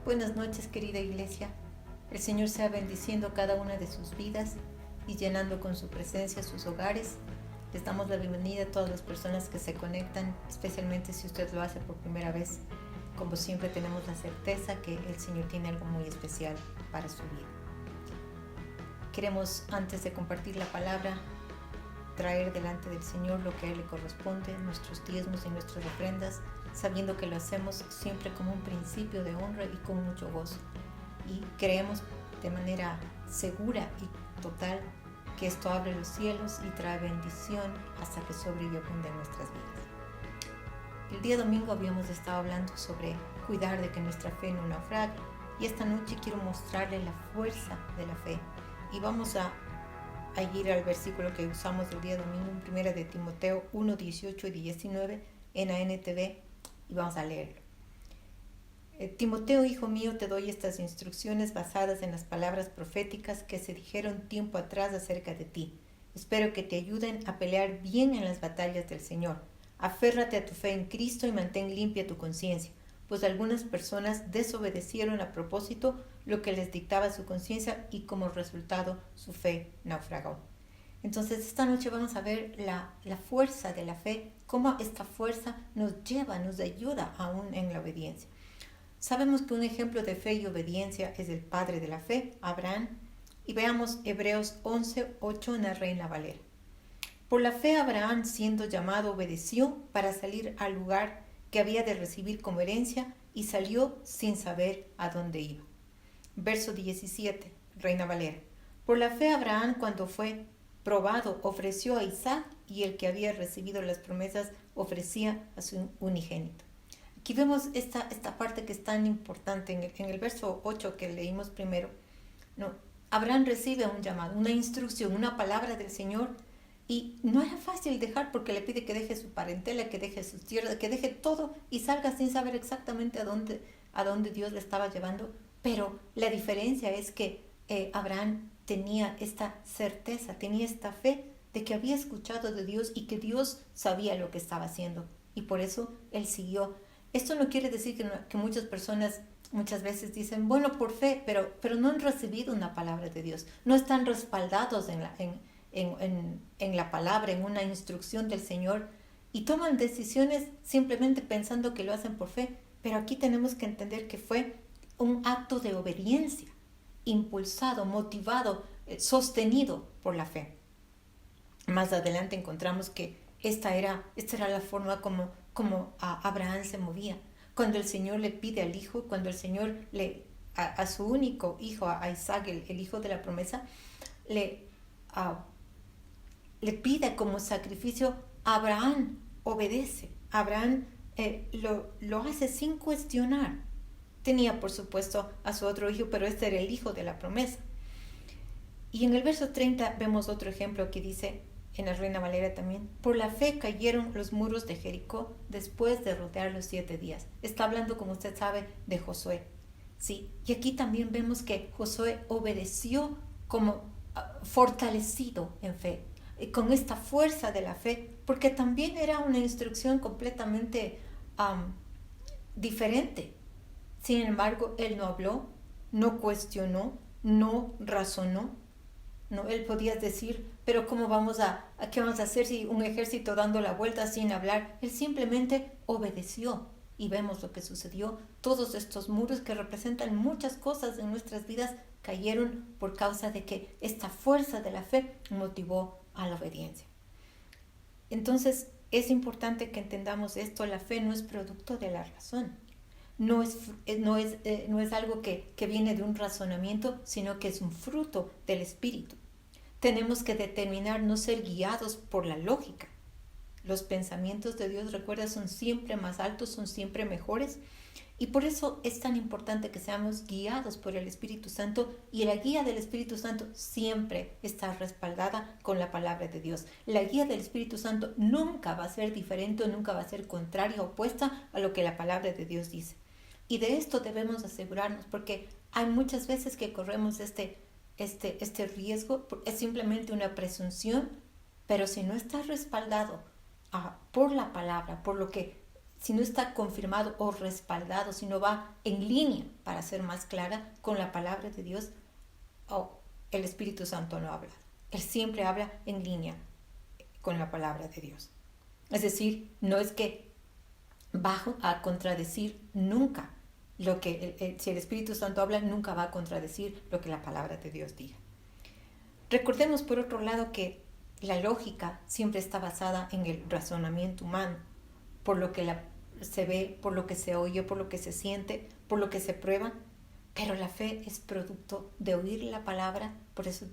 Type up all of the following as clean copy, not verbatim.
Buenas noches, querida iglesia. El Señor sea bendiciendo cada una de sus vidas y llenando con su presencia sus hogares. Les damos la bienvenida a todas las personas que se conectan, especialmente si usted lo hace por primera vez. Como siempre tenemos la certeza que el Señor tiene algo muy especial para su vida. Queremos, antes de compartir la palabra, traer delante del Señor lo que a Él le corresponde, nuestros diezmos y nuestras ofrendas, sabiendo que lo hacemos siempre como un principio de honra y con mucho gozo. Y creemos de manera segura y total que esto abre los cielos y trae bendición hasta que sobre y abunde en nuestras vidas. El día domingo habíamos estado hablando sobre cuidar de que nuestra fe no naufrague, y esta noche quiero mostrarle la fuerza de la fe. Y vamos a ir al versículo que usamos el día domingo, en 1 de Timoteo 1, 18 y 19 en la NTV, y vamos a leerlo. Timoteo, hijo mío, te doy estas instrucciones basadas en las palabras proféticas que se dijeron tiempo atrás acerca de ti. Espero que te ayuden a pelear bien en las batallas del Señor. Aférrate a tu fe en Cristo y mantén limpia tu conciencia, pues algunas personas desobedecieron a propósito lo que les dictaba su conciencia y como resultado su fe naufragó. Entonces esta noche vamos a ver la fuerza de la fe, cómo esta fuerza nos lleva, nos ayuda aún en la obediencia. Sabemos que un ejemplo de fe y obediencia es el padre de la fe, Abraham, y veamos Hebreos 11, 8 en la Reina Valera. Por la fe Abraham, siendo llamado, obedeció para salir al lugar que había de recibir como herencia y salió sin saber a dónde iba. Verso 17, Reina Valera. Por la fe Abraham, cuando fue probado, ofreció a Isaac, y el que había recibido las promesas ofrecía a su unigénito. Aquí vemos esta parte que es tan importante en el verso 8 que leímos primero. ¿No? Abraham recibe un llamado, una instrucción, una palabra del Señor, y no era fácil dejar, porque le pide que deje su parentela, que deje sus tierras, que deje todo y salga sin saber exactamente a dónde Dios le estaba llevando. Pero la diferencia es que Abraham tenía esta certeza, tenía esta fe de que había escuchado de Dios y que Dios sabía lo que estaba haciendo, y por eso él siguió. Esto no quiere decir que muchas personas muchas veces dicen, bueno, por fe, pero no han recibido una palabra de Dios, no están respaldados en la palabra, en una instrucción del Señor, y toman decisiones simplemente pensando que lo hacen por fe. Pero aquí tenemos que entender que fue un acto de obediencia, impulsado, motivado, sostenido por la fe. Más adelante encontramos que esta era la forma como Abraham se movía. Cuando el Señor le pide al hijo, cuando el Señor a su único hijo, a Isaac, el hijo de la promesa, le pide como sacrificio, Abraham obedece. Abraham lo hace sin cuestionar. Tenía, por supuesto, a su otro hijo, pero este era el hijo de la promesa. Y en el verso 30 vemos otro ejemplo que dice, en la Reina Valera también, por la fe cayeron los muros de Jericó después de rodear los 7 días. Está hablando, como usted sabe, de Josué. Sí, y aquí también vemos que Josué obedeció como fortalecido en fe, con esta fuerza de la fe, porque también era una instrucción completamente diferente. Sin embargo, él no habló, no cuestionó, no razonó. No, él podía decir, pero ¿qué vamos a hacer si un ejército dando la vuelta sin hablar? Él simplemente obedeció, y vemos lo que sucedió. Todos estos muros que representan muchas cosas en nuestras vidas cayeron por causa de que esta fuerza de la fe motivó a la obediencia. Entonces es importante que entendamos esto. La fe no es producto de la razón. No es algo que viene de un razonamiento, sino que es un fruto del Espíritu. Tenemos que determinar no ser guiados por la lógica. Los pensamientos de Dios, recuerda, son siempre más altos, son siempre mejores, y por eso es tan importante que seamos guiados por el Espíritu Santo, y la guía del Espíritu Santo siempre está respaldada con la palabra de Dios. La guía del Espíritu Santo nunca va a ser diferente, nunca va a ser contraria, opuesta a lo que la palabra de Dios dice. Y de esto debemos asegurarnos, porque hay muchas veces que corremos este riesgo. Es simplemente una presunción, pero si no está respaldado por la palabra, por lo que si no está confirmado o respaldado, si no va en línea, para ser más clara, con la palabra de Dios, el Espíritu Santo no habla. Él siempre habla en línea con la palabra de Dios. Es decir, no es que va a contradecir nunca lo que, si el Espíritu Santo habla, nunca va a contradecir lo que la palabra de Dios diga. Recordemos, por otro lado, que la lógica siempre está basada en el razonamiento humano, por lo que se ve, por lo que se oye, por lo que se siente, por lo que se prueba, pero la fe es producto de oír la palabra. Por eso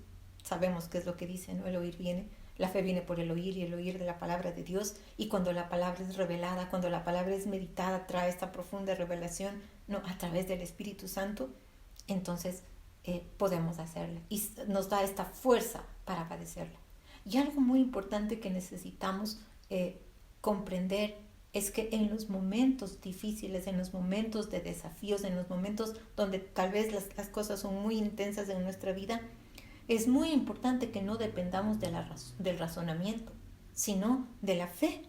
sabemos qué es lo que dice, ¿no? El oír viene. La fe viene por el oír, y el oír de la palabra de Dios. Y cuando la palabra es revelada, cuando la palabra es meditada, trae esta profunda revelación, ¿no? A través del Espíritu Santo, entonces podemos hacerla. Y nos da esta fuerza para padecerla. Y algo muy importante que necesitamos comprender es que en los momentos difíciles, en los momentos de desafíos, en los momentos donde tal vez las cosas son muy intensas en nuestra vida, es muy importante que no dependamos del razonamiento, sino de la fe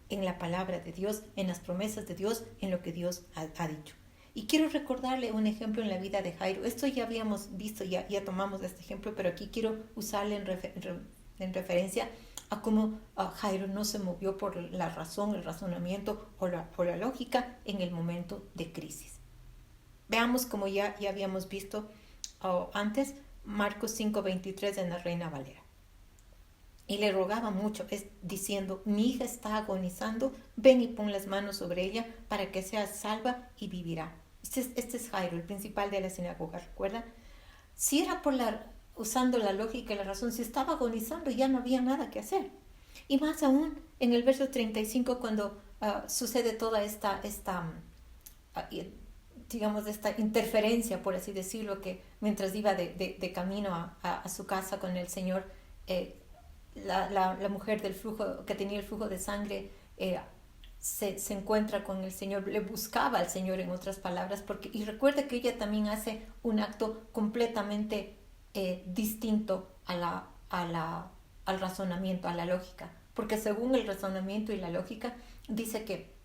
en la palabra de Dios, en las promesas de Dios, en lo que Dios ha dicho. Y quiero recordarle un ejemplo en la vida de Jairo. Esto ya habíamos visto, ya tomamos este ejemplo, pero aquí quiero usarle en referencia a cómo Jairo no se movió por la razón, el razonamiento o la lógica en el momento de crisis. Veamos, como ya habíamos visto antes, Marcos 5:23 en la Reina Valera. Y le rogaba mucho, diciendo: mi hija está agonizando, ven y pon las manos sobre ella para que sea salva y vivirá. Este es Jairo, el principal de la sinagoga, ¿recuerda? Si era usando la lógica y la razón, si estaba agonizando, ya no había nada que hacer. Y más aún, en el verso 35, cuando sucede toda esta interferencia, por así decirlo, que mientras iba de camino a su casa con el Señor, la mujer del flujo, que tenía el flujo de sangre, se encuentra con el Señor, le buscaba al Señor, en otras palabras, y recuerda que ella también hace un acto completamente distinto al razonamiento, a la lógica, porque según el razonamiento y la lógica, dice que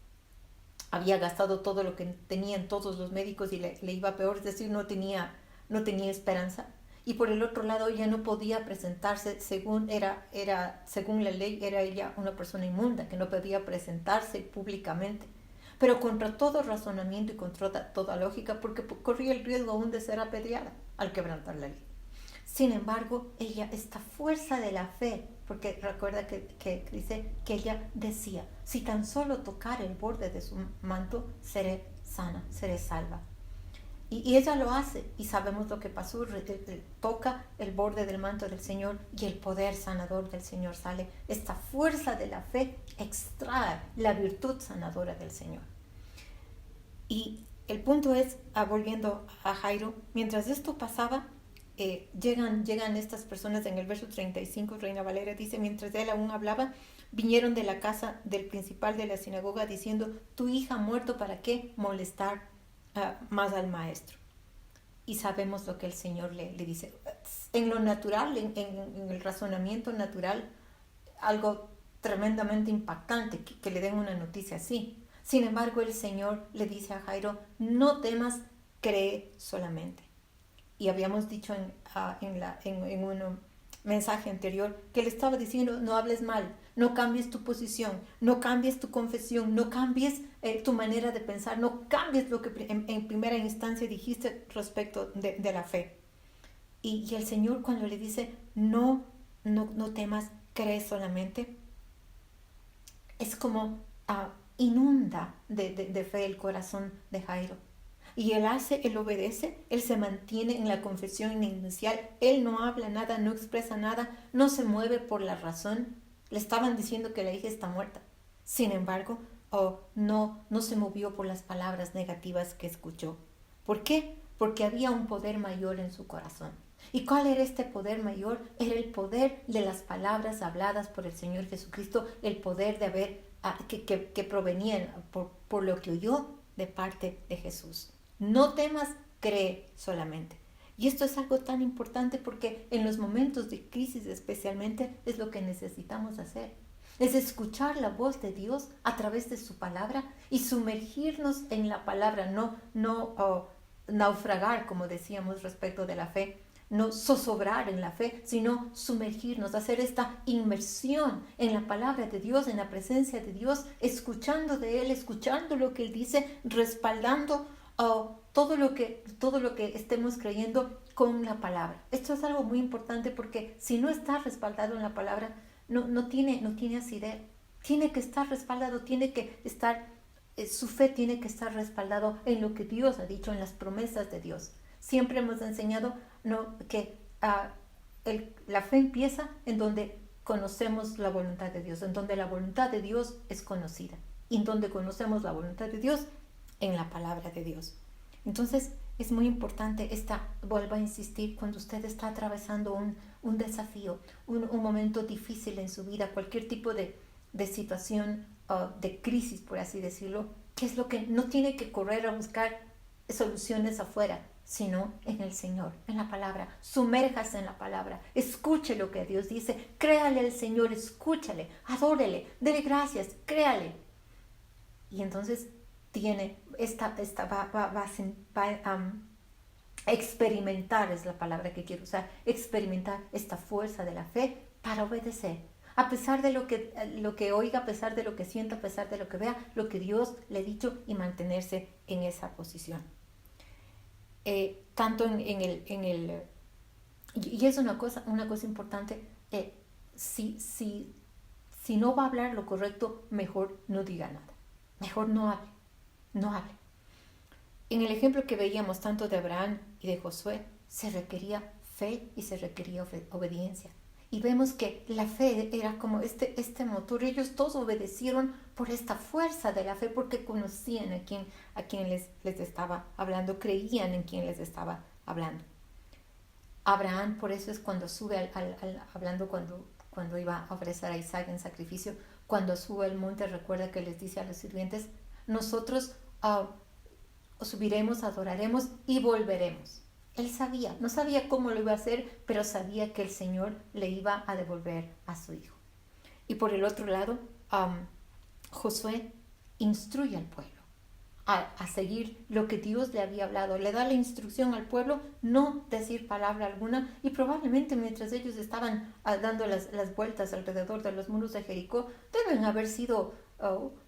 había gastado todo lo que tenían todos los médicos y le iba peor, es decir, no tenía esperanza. Y por el otro lado, ella no podía presentarse, según la ley, era ella una persona inmunda, que no podía presentarse públicamente. Pero contra todo razonamiento y contra toda lógica, porque corría el riesgo aún de ser apedreada al quebrantar la ley. Sin embargo, ella, esta fuerza de la fe, porque recuerda que dice que ella decía: si tan solo tocar el borde de su manto, seré sana, seré salva. Y ella lo hace, y sabemos lo que pasó. Toca el borde del manto del Señor y el poder sanador del Señor sale. Esta fuerza de la fe extrae la virtud sanadora del Señor. Y el punto es, volviendo a Jairo, mientras esto pasaba, llegan estas personas. En el verso 35, Reina Valera dice: mientras él aún hablaba, vinieron de la casa del principal de la sinagoga diciendo: tu hija ha muerto, ¿para qué molestar más al maestro? Y sabemos lo que el Señor le dice. En lo natural, en el razonamiento natural, algo tremendamente impactante que le den una noticia así. Sin embargo, el Señor le dice a Jairo: no temas, cree solamente. Y habíamos dicho en un mensaje anterior que le estaba diciendo: no hables mal, no cambies tu posición, no cambies tu confesión, no cambies tu manera de pensar, no cambies lo que en primera instancia dijiste respecto de la fe. Y el Señor, cuando le dice no temas, cree solamente, es como inunda de fe el corazón de Jairo. Y él obedece, él se mantiene en la confesión inicial, él no habla nada, no expresa nada, no se mueve por la razón. Le estaban diciendo que la hija está muerta. Sin embargo, no se movió por las palabras negativas que escuchó. ¿Por qué? Porque había un poder mayor en su corazón. ¿Y cuál era este poder mayor? Era el poder de las palabras habladas por el Señor Jesucristo, el poder que provenía por lo que oyó de parte de Jesús. No temas, cree solamente. Y esto es algo tan importante porque en los momentos de crisis especialmente es lo que necesitamos hacer. Es escuchar la voz de Dios a través de su palabra y sumergirnos en la palabra, no naufragar, como decíamos respecto de la fe, no zozobrar en la fe, sino sumergirnos, hacer esta inmersión en la palabra de Dios, en la presencia de Dios, escuchando de Él, escuchando lo que Él dice, respaldando todo lo que estemos creyendo con la palabra. Esto es algo muy importante porque si no está respaldado en la palabra, no tiene asidero. Tiene que estar respaldado, tiene que estar, su fe tiene que estar respaldado en lo que Dios ha dicho, en las promesas de Dios. Siempre hemos enseñado que la fe empieza en donde conocemos la voluntad de Dios, en donde la voluntad de Dios es conocida, y en donde conocemos la voluntad de Dios en la palabra de Dios. Entonces es muy importante vuelvo a insistir, cuando usted está atravesando un desafío, un momento difícil en su vida, cualquier tipo de situación de crisis, por así decirlo, que es lo que no tiene que correr a buscar soluciones afuera, sino en el Señor, en la palabra. Sumérjase en la palabra, escuche lo que Dios dice, créale al Señor, escúchale, adórele, dele gracias, créale. Y entonces va a experimentar, es la palabra que quiero usar, experimentar esta fuerza de la fe para obedecer. A pesar de lo que oiga, a pesar de lo que sienta, a pesar de lo que vea, lo que Dios le ha dicho, y mantenerse en esa posición. Tanto y es una cosa importante, si no va a hablar lo correcto, mejor no diga nada, mejor no hable. En el ejemplo que veíamos tanto de Abraham y de Josué, se requería fe y se requería obediencia. Y vemos que la fe era como este motor. Ellos todos obedecieron por esta fuerza de la fe, porque conocían a quien les estaba hablando, creían en quien les estaba hablando. Abraham, por eso es cuando sube hablando cuando iba a ofrecer a Isaac en sacrificio, cuando sube al monte, recuerda que les dice a los sirvientes, nosotros subiremos, adoraremos y volveremos. Él no sabía cómo lo iba a hacer, pero sabía que el Señor le iba a devolver a su hijo. Y por el otro lado, Josué instruye al pueblo a seguir lo que Dios le había hablado. Le da la instrucción al pueblo, no decir palabra alguna, y probablemente mientras ellos estaban dando las vueltas alrededor de los muros de Jericó, deben haber sido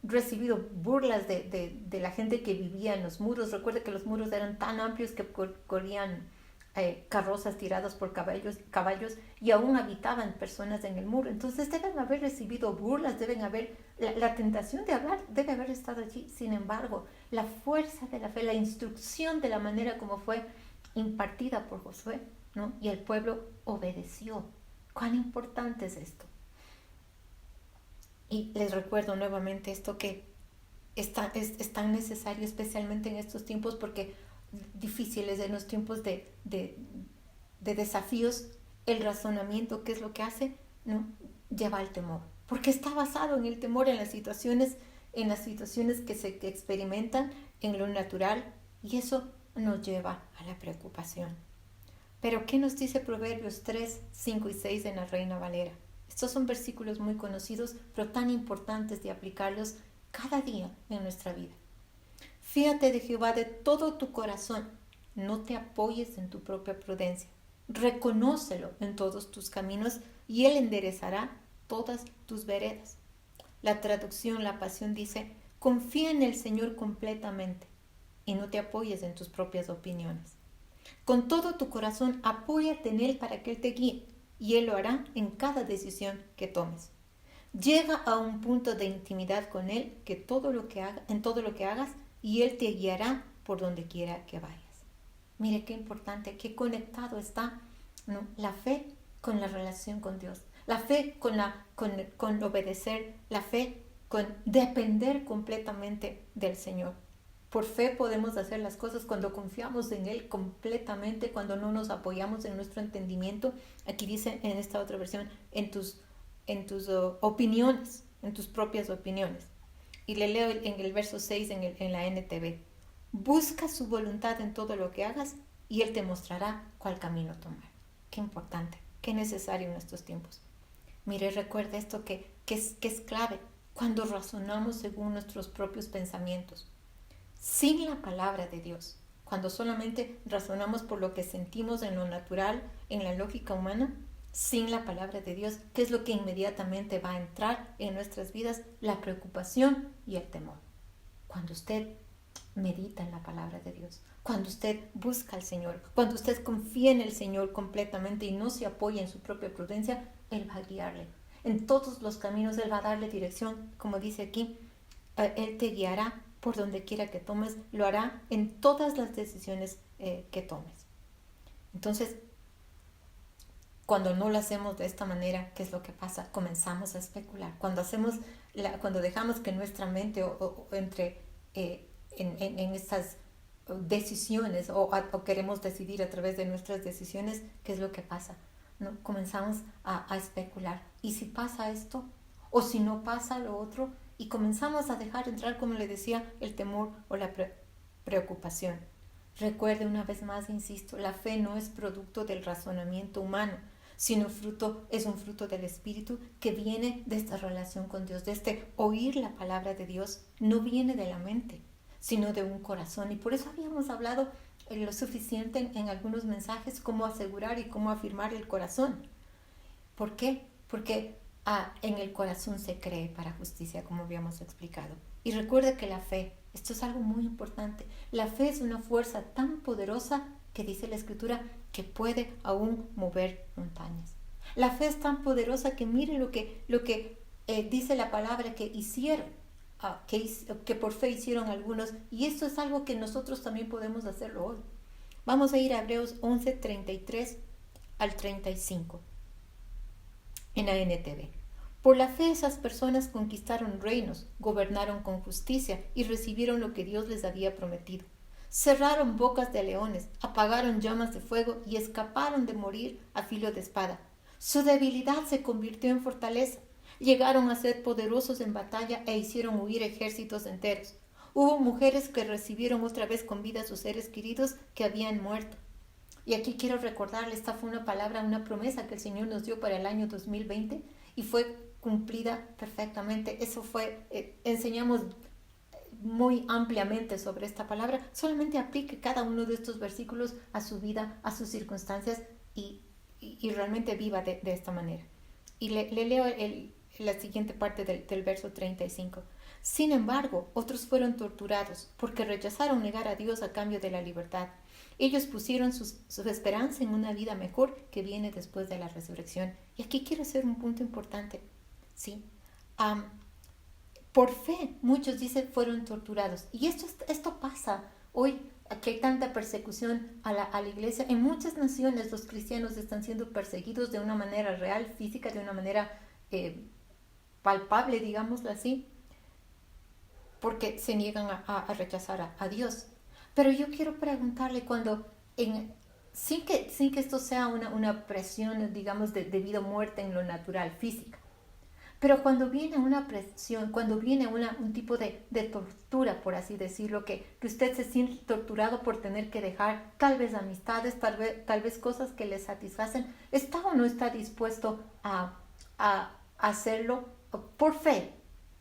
recibido burlas de la gente que vivía en los muros. Recuerda que los muros eran tan amplios que corrían carrozas tiradas por caballos y aún habitaban personas en el muro. Entonces deben haber recibido burlas, la tentación de hablar debe haber estado allí. Sin embargo, la fuerza de la fe, la instrucción de la manera como fue impartida por Josué, ¿no? Y el pueblo obedeció. ¿Cuán importante es esto? Y les recuerdo nuevamente esto, que es tan necesario, especialmente en estos tiempos difíciles, en los tiempos de desafíos. El razonamiento, ¿qué es lo que hace? ¿No? Lleva al temor, porque está basado en el temor, en las situaciones que experimentan en lo natural, y eso nos lleva a la preocupación. Pero ¿qué nos dice Proverbios 3, 5 y 6 en la Reina Valera? Estos son versículos muy conocidos, pero tan importantes de aplicarlos cada día en nuestra vida. Fíate de Jehová de todo tu corazón, no te apoyes en tu propia prudencia. Reconócelo en todos tus caminos y Él enderezará todas tus veredas. La traducción, la Pasión, dice, confía en el Señor completamente y no te apoyes en tus propias opiniones. Con todo tu corazón apóyate en Él para que Él te guíe, y Él lo hará en cada decisión que tomes. Llega a un punto de intimidad con Él en todo lo que hagas, y Él te guiará por donde quiera que vayas. Mire qué importante, qué conectado está, ¿no? La fe con la relación con Dios, la fe con obedecer, la fe con depender completamente del Señor. Por fe podemos hacer las cosas cuando confiamos en Él completamente, cuando no nos apoyamos en nuestro entendimiento. Aquí dice en esta otra versión, en tus opiniones, en tus propias opiniones. Y le leo en el verso 6 en la NTV. Busca su voluntad en todo lo que hagas y Él te mostrará cuál camino tomar. Qué importante, qué necesario en estos tiempos. Mire, recuerda esto, que que es clave cuando razonamos según nuestros propios pensamientos, sin la palabra de Dios. Cuando solamente razonamos por lo que sentimos en lo natural, en la lógica humana, sin la palabra de Dios, ¿qué es lo que inmediatamente va a entrar en nuestras vidas? La preocupación y el temor. Cuando usted medita en la palabra de Dios, cuando usted busca al Señor, cuando usted confía en el Señor completamente y no se apoya en su propia prudencia, Él va a guiarle. En todos los caminos Él va a darle dirección, como dice aquí, Él te guiará por donde quiera que tomes, lo hará en todas las decisiones que tomes. Entonces, cuando no lo hacemos de esta manera, ¿qué es lo que pasa? Comenzamos a especular. Cuando dejamos que nuestra mente entre en estas decisiones o queremos decidir a través de nuestras decisiones, ¿qué es lo que pasa? ¿No? Comenzamos a especular. ¿Y si pasa esto? ¿O si no pasa lo otro? Y comenzamos a dejar entrar, como le decía, el temor o la preocupación. Recuerde una vez más, insisto, la fe no es producto del razonamiento humano, sino es un fruto del Espíritu que viene de esta relación con Dios, de este oír la palabra de Dios. No viene de la mente, sino de un corazón. Y por eso habíamos hablado lo suficiente en algunos mensajes cómo asegurar y cómo afirmar el corazón. ¿Por qué? Porque en el corazón se cree para justicia, como habíamos explicado. Y recuerde que la fe, esto es algo muy importante, la fe es una fuerza tan poderosa que dice la Escritura que puede aún mover montañas. La fe es tan poderosa que mire lo que dice la palabra que hicieron, que por fe hicieron algunos, y esto es algo que nosotros también podemos hacerlo hoy. Vamos a ir a Hebreos 11, 33 al 35 en la NTV. Por la fe esas personas conquistaron reinos, gobernaron con justicia y recibieron lo que Dios les había prometido. Cerraron bocas de leones, apagaron llamas de fuego y escaparon de morir a filo de espada. Su debilidad se convirtió en fortaleza. Llegaron a ser poderosos en batalla e hicieron huir ejércitos enteros. Hubo mujeres que recibieron otra vez con vida a sus seres queridos que habían muerto. Y aquí quiero recordarle, esta fue una palabra, una promesa que el Señor nos dio para el año 2020 y fue cumplida perfectamente. Eso fue, enseñamos muy ampliamente sobre esta palabra. Solamente aplique cada uno de estos versículos a su vida, a sus circunstancias y realmente viva de esta manera. Y le leo la siguiente parte del verso 35. Sin embargo, otros fueron torturados porque rechazaron negar a Dios a cambio de la libertad. Ellos pusieron su esperanza en una vida mejor que viene después de la resurrección. Y aquí quiero hacer un punto importante. ¿Sí? Por fe, muchos dicen, fueron torturados. Y esto pasa hoy, que hay tanta persecución a la iglesia. En muchas naciones los cristianos están siendo perseguidos de una manera real, física, de una manera palpable, digámoslo así, porque se niegan a rechazar a Dios. Pero yo quiero preguntarle sin que esto sea una presión, digamos, de vida o muerte en lo natural, física, pero cuando viene una presión, cuando viene un tipo de tortura, por así decirlo, que usted se siente torturado por tener que dejar tal vez amistades, tal vez cosas que le satisfacen, ¿está o no está dispuesto a hacerlo por fe?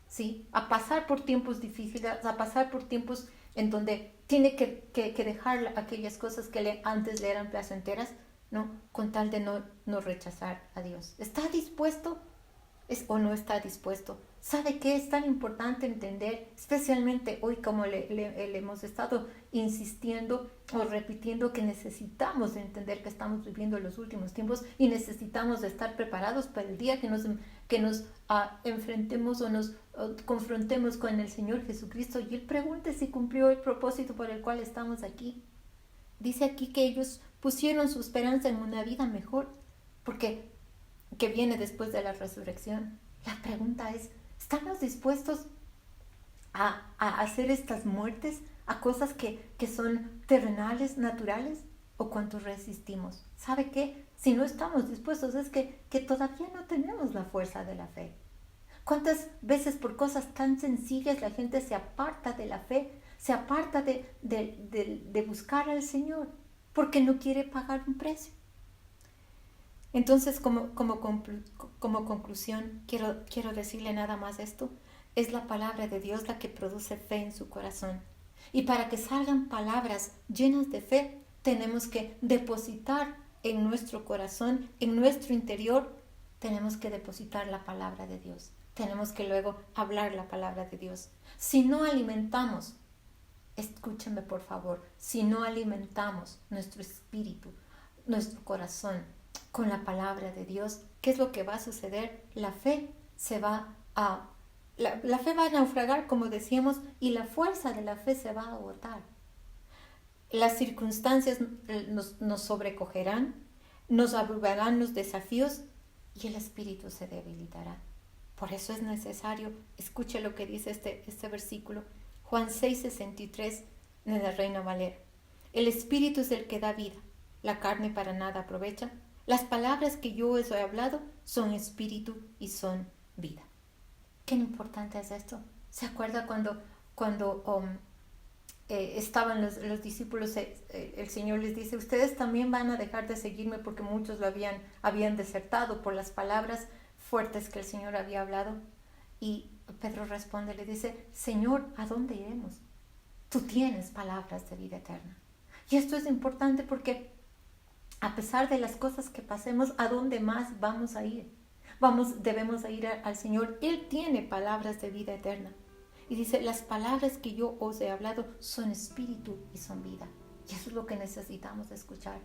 ¿Sí? A pasar por tiempos difíciles, a pasar por tiempos en donde tiene que dejar aquellas cosas que antes le eran placenteras, ¿no? Con tal de no rechazar a Dios. ¿Está dispuesto o no está dispuesto? ¿Sabe qué es tan importante entender? Especialmente hoy, como le hemos estado insistiendo o repitiendo, que necesitamos entender que estamos viviendo los últimos tiempos y necesitamos estar preparados para el día que nos enfrentemos o nos confrontemos con el Señor Jesucristo y Él pregunte si cumplió el propósito por el cual estamos aquí. Dice aquí que ellos pusieron su esperanza en una vida mejor, que viene después de la resurrección. La pregunta es, ¿estamos dispuestos a hacer estas muertes a cosas que son terrenales, naturales? ¿O cuánto resistimos? ¿Sabe qué? Si no estamos dispuestos es que todavía no tenemos la fuerza de la fe. ¿Cuántas veces por cosas tan sencillas la gente se aparta de la fe, se aparta de buscar al Señor porque no quiere pagar un precio? Entonces, como conclusión, quiero decirle nada más esto. Es la palabra de Dios la que produce fe en su corazón. Y para que salgan palabras llenas de fe, tenemos que depositar en nuestro corazón, en nuestro interior, tenemos que depositar la palabra de Dios. Tenemos que luego hablar la palabra de Dios. Si no alimentamos, escúchenme por favor, si no alimentamos nuestro espíritu, nuestro corazón con la palabra de Dios, ¿qué es lo que va a suceder? La fe va a naufragar, como decíamos, y la fuerza de la fe se va a agotar. Las circunstancias nos sobrecogerán, nos abrumarán los desafíos y el espíritu se debilitará. Por eso es necesario, escuche lo que dice este versículo, Juan 6:63 de la Reina Valera. El espíritu es el que da vida, la carne para nada aprovecha. Las palabras que yo os he hablado son espíritu y son vida. Qué importante es esto. ¿Se acuerda cuando estaban los discípulos, el Señor les dice, ustedes también van a dejar de seguirme porque muchos lo habían desertado por las palabras fuertes que el Señor había hablado? Y Pedro responde, le dice, Señor, ¿a dónde iremos? Tú tienes palabras de vida eterna. Y esto es importante porque a pesar de las cosas que pasemos, ¿a dónde más vamos a ir? Debemos ir al Señor. Él tiene palabras de vida eterna. Y dice, las palabras que yo os he hablado son espíritu y son vida. Y eso es lo que necesitamos escuchar.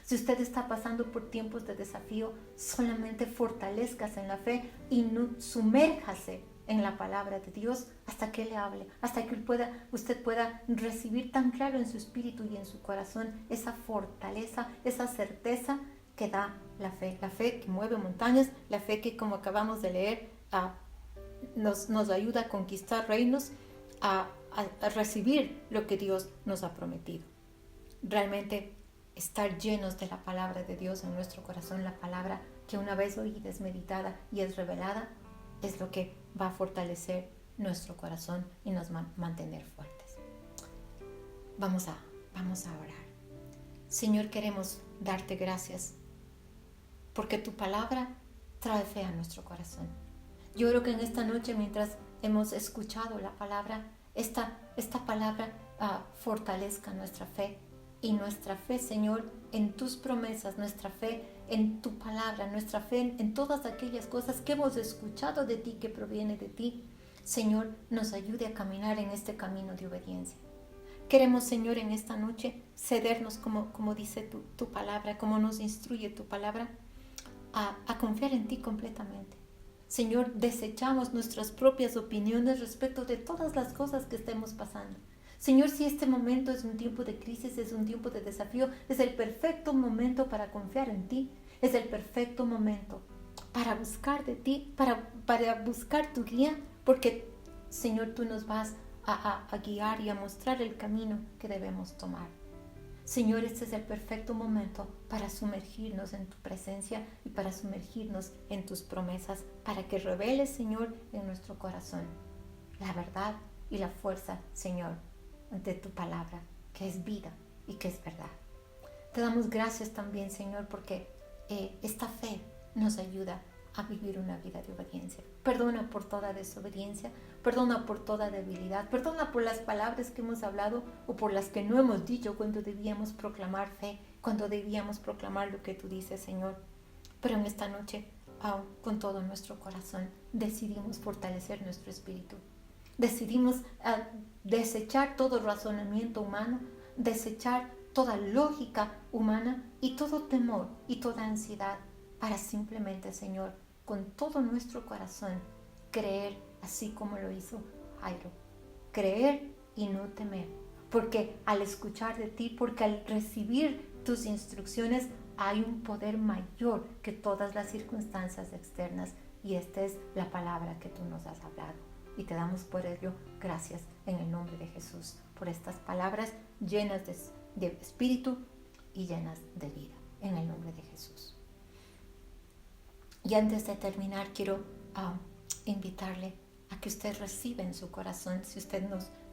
Si usted está pasando por tiempos de desafío, solamente fortalezcase en la fe y sumérjase en la palabra de Dios hasta que Él le hable, hasta que usted pueda recibir tan claro en su espíritu y en su corazón esa fortaleza, esa certeza que da la fe que mueve montañas, la fe que, como acabamos de leer, nos ayuda a conquistar reinos, a recibir lo que Dios nos ha prometido. Realmente estar llenos de la palabra de Dios en nuestro corazón, la palabra que una vez oída es meditada y es revelada, es lo que va a fortalecer nuestro corazón y nos mantener fuertes. Vamos a orar. Señor, queremos darte gracias porque tu palabra trae fe a nuestro corazón. Yo creo que en esta noche, mientras hemos escuchado la palabra, esta palabra fortalezca nuestra fe. Y nuestra fe, Señor, en tus promesas, nuestra fe en tu palabra, nuestra fe en todas aquellas cosas que hemos escuchado de ti, que proviene de ti, Señor, nos ayude a caminar en este camino de obediencia. Queremos, Señor, en esta noche cedernos, como dice tu palabra, como nos instruye tu palabra, a confiar en ti completamente. Señor, desechamos nuestras propias opiniones respecto de todas las cosas que estemos pasando. Señor, si este momento es un tiempo de crisis, es un tiempo de desafío, es el perfecto momento para confiar en ti, es el perfecto momento para buscar de ti, para buscar tu guía, porque, Señor, tú nos vas a guiar y a mostrar el camino que debemos tomar. Señor, este es el perfecto momento para sumergirnos en tu presencia y para sumergirnos en tus promesas, para que reveles, Señor, en nuestro corazón la verdad y la fuerza, Señor, de tu palabra, que es vida y que es verdad. Te damos gracias también, Señor, porque esta fe nos ayuda a vivir una vida de obediencia. Perdona por toda desobediencia, perdona por toda debilidad, perdona por las palabras que hemos hablado o por las que no hemos dicho cuando debíamos proclamar fe, cuando debíamos proclamar lo que tú dices, Señor. Pero en esta noche, con todo nuestro corazón, decidimos fortalecer nuestro espíritu. Decidimos desechar todo razonamiento humano, desechar toda lógica humana y todo temor y toda ansiedad para simplemente, Señor, con todo nuestro corazón, creer así como lo hizo Jairo. Creer y no temer, porque al escuchar de ti, porque al recibir tus instrucciones, hay un poder mayor que todas las circunstancias externas, y esta es la palabra que tú nos has hablado. Y te damos por ello gracias en el nombre de Jesús, por estas palabras llenas de espíritu y llenas de vida, en el nombre de Jesús. Y antes de terminar, quiero invitarle a que usted reciba en su corazón, si usted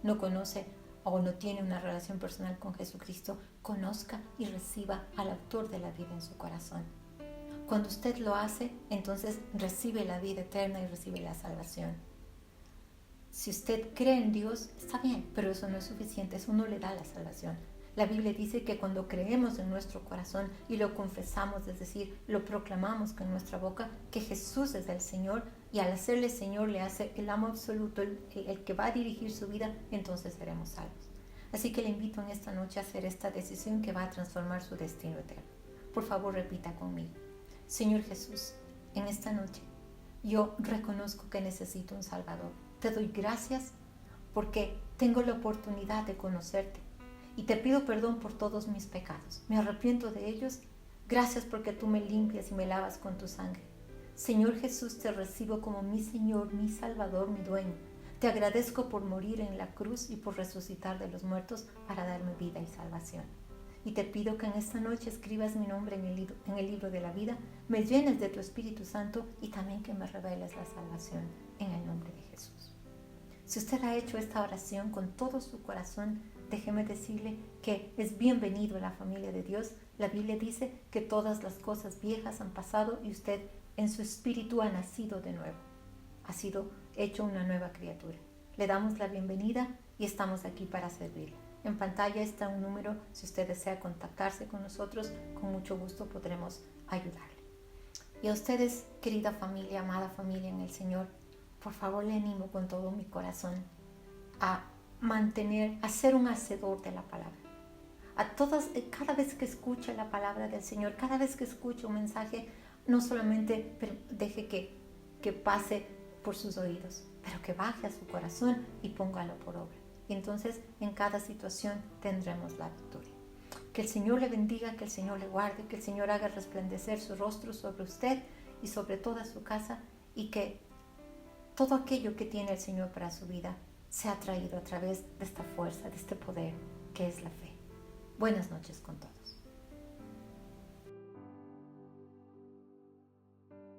no conoce o no tiene una relación personal con Jesucristo, conozca y reciba al autor de la vida en su corazón. Cuando usted lo hace, entonces recibe la vida eterna y recibe la salvación. Si usted cree en Dios, está bien, pero eso no es suficiente, eso no le da la salvación. La Biblia dice que cuando creemos en nuestro corazón y lo confesamos, es decir, lo proclamamos con nuestra boca, que Jesús es el Señor, y al hacerle Señor le hace el amo absoluto, el que va a dirigir su vida, entonces seremos salvos. Así que le invito en esta noche a hacer esta decisión que va a transformar su destino eterno. Por favor, repita conmigo. Señor Jesús, en esta noche yo reconozco que necesito un Salvador. Te doy gracias porque tengo la oportunidad de conocerte y te pido perdón por todos mis pecados. Me arrepiento de ellos. Gracias porque tú me limpias y me lavas con tu sangre. Señor Jesús, te recibo como mi Señor, mi Salvador, mi dueño. Te agradezco por morir en la cruz y por resucitar de los muertos para darme vida y salvación. Y te pido que en esta noche escribas mi nombre en el libro de la vida, me llenes de tu Espíritu Santo y también que me reveles la salvación en el nombre de Jesús. Si usted ha hecho esta oración con todo su corazón, déjeme decirle que es bienvenido a la familia de Dios. La Biblia dice que todas las cosas viejas han pasado y usted en su espíritu ha nacido de nuevo. Ha sido hecho una nueva criatura. Le damos la bienvenida y estamos aquí para servirle. En pantalla está un número, si usted desea contactarse con nosotros, con mucho gusto podremos ayudarle. Y a ustedes, querida familia, amada familia en el Señor, por favor le animo con todo mi corazón a ser un hacedor de la palabra. Cada vez que escuche la palabra del Señor, cada vez que escuche un mensaje, no solamente deje que pase por sus oídos, pero que baje a su corazón y póngalo por obra. Y entonces en cada situación tendremos la victoria. Que el Señor le bendiga, que el Señor le guarde, que el Señor haga resplandecer su rostro sobre usted y sobre toda su casa, y que todo aquello que tiene el Señor para su vida sea traído a través de esta fuerza, de este poder que es la fe. Buenas noches con todos.